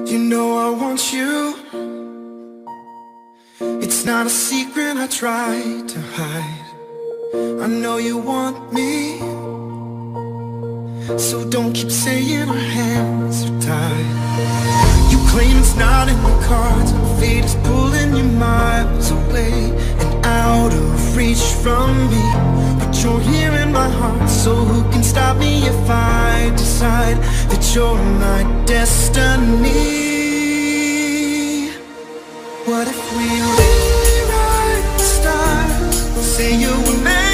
You know I want you. It's not a secret I try to hide. I know you want me, so don't keep saying our hands are tied. You claim it's not in the cards, fate is pulling you miles away and out of reach from me. But you're here in my heart, so who can stop me if I decide that you're my destiny? What if we rewrite the stars, say you were meant